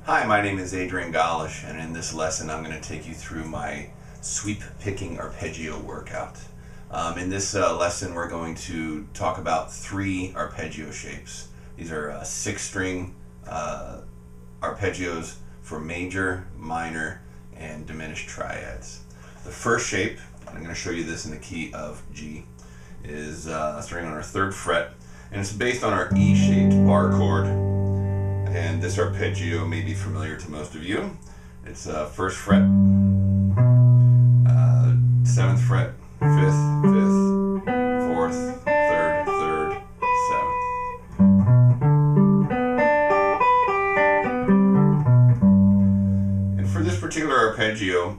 Hi, my name is Adrian Galysh, and in this lesson I'm going to take you through my sweep picking arpeggio workout. In this lesson we're going to talk about 3 arpeggio shapes. These are 6-string arpeggios for major, minor, and diminished triads. The first shape, and I'm going to show you this in the key of G, is starting on our 3rd fret, and it's based on our E-shaped bar chord. And this arpeggio may be familiar to most of you. It's 1st fret, 7th fret, 5th, 5th, 4th, 3rd, 3rd, 7th. And for this particular arpeggio,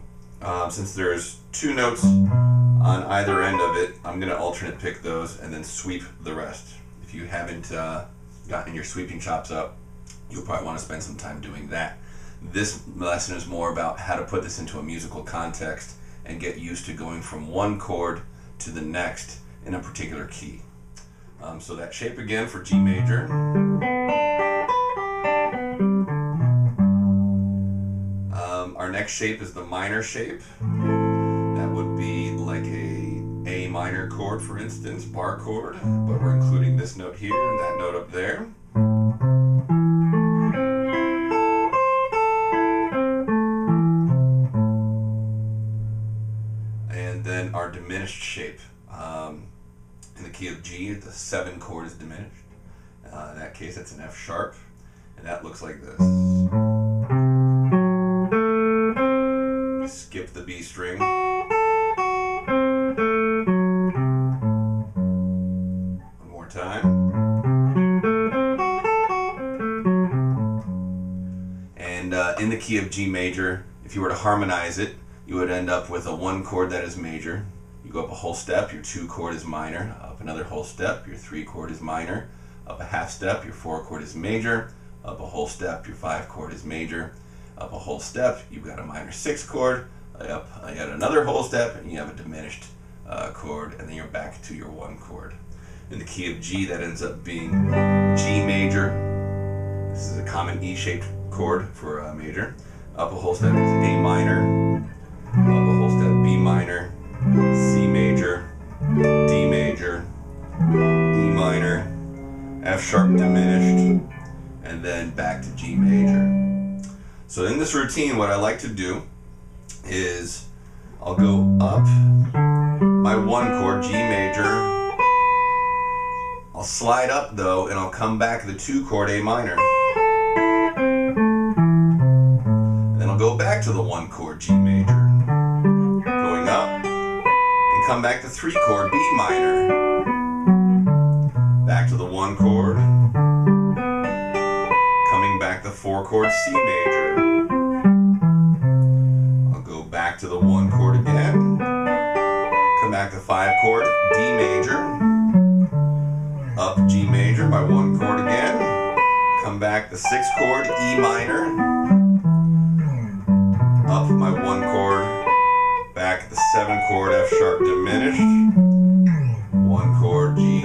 since there's 2 notes on either end of it, I'm going to alternate pick those and then sweep the rest. If you haven't gotten your sweeping chops up, you'll probably want to spend some time doing that. This lesson is more about how to put this into a musical context and get used to going from one chord to the next in a particular key. So that shape again for G major. Our next shape is the minor shape. That would be like a minor chord, for instance, bar chord, but we're including this note here and that note up there. And then our diminished shape. In the key of G, the 7 chord is diminished. In that case, it's an F sharp, and that looks like this. Skip the B string. One more time. And in the key of G major, if you were to harmonize it, you would end up with a 1 chord that is major. You go up a whole step, your 2 chord is minor. Up another whole step, your 3 chord is minor. Up a half step, your 4 chord is major. Up a whole step, your 5 chord is major. Up a whole step, you've got a minor 6 chord. Up yet another whole step, and you have a diminished chord, and then you're back to your 1 chord. In the key of G, that ends up being G major. This is a common E-shaped chord for major. Up a whole step is A minor. Up a whole step, B minor, C major, D major, E minor, F sharp diminished, and then back to G major. So in this routine, what I like to do is I'll go up my 1 chord, G major. I'll slide up though, and I'll come back the 2 chord, A minor. And then I'll go back to the 1 chord, G major. Going up, and come back to 3 chord, B minor. Back to the 1 chord. Coming back the 4 chord, C major. I'll go back to the 1 chord again. Come back to 5 chord, D major. Up G major, my 1 chord again. Come back the 6 chord, E minor. Up my 1 chord. Back the 7 chord, F sharp diminished. 1 chord, G.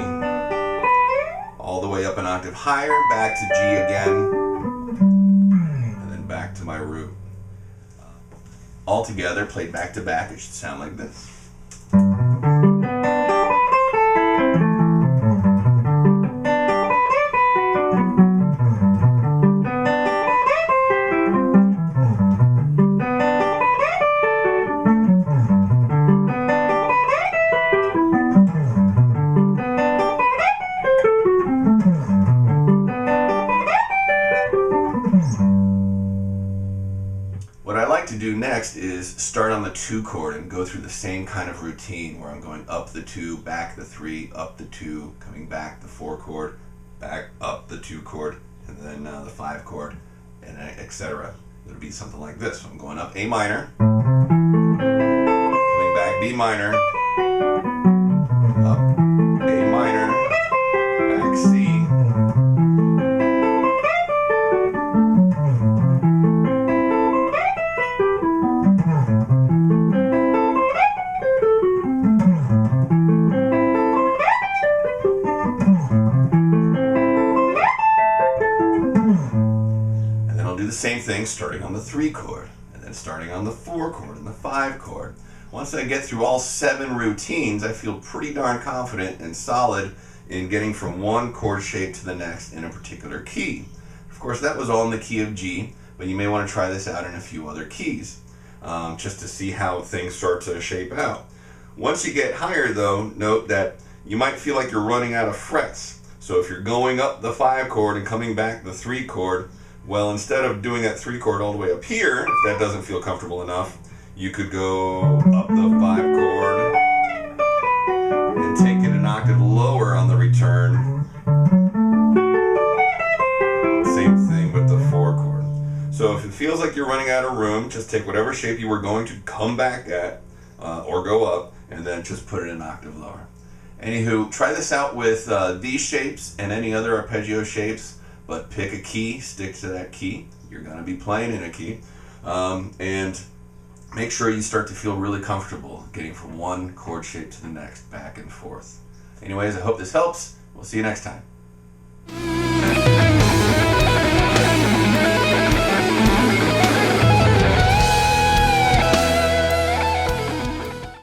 All the way up an octave higher, back to G again. And then back to my root. All together, played back to back, it should sound like this. What I like to do next is start on the 2 chord and go through the same kind of routine where I'm going up the 2, back the 3, up the 2, coming back the 4 chord, back up the 2 chord, and then the 5 chord, and etc. It'll be something like this. So I'm going up A minor, coming back B minor, up A minor, back C, same thing. thing starting on the 3 chord, and then starting on the 4 chord and the 5 chord. Once I get through all 7 routines, I feel pretty darn confident and solid in getting from one chord shape to the next in a particular key. Of course, that was all in the key of G, but you may want to try this out in a few other keys, just to see how things start to shape out. Once you get higher, though, note that you might feel like you're running out of frets. So if you're going up the 5 chord and coming back the 3 chord, well, instead of doing that 3 chord all the way up here, if that doesn't feel comfortable enough, you could go up the 5 chord and take it an octave lower on the return. Same thing with the 4 chord. So if it feels like you're running out of room, just take whatever shape you were going to come back at, or go up, and then just put it an octave lower. Anywho, try this out with these shapes and any other arpeggio shapes, but pick a key, stick to that key. You're going to be playing in a key. And make sure you start to feel really comfortable getting from one chord shape to the next, back and forth. Anyways, I hope this helps. We'll see you next time.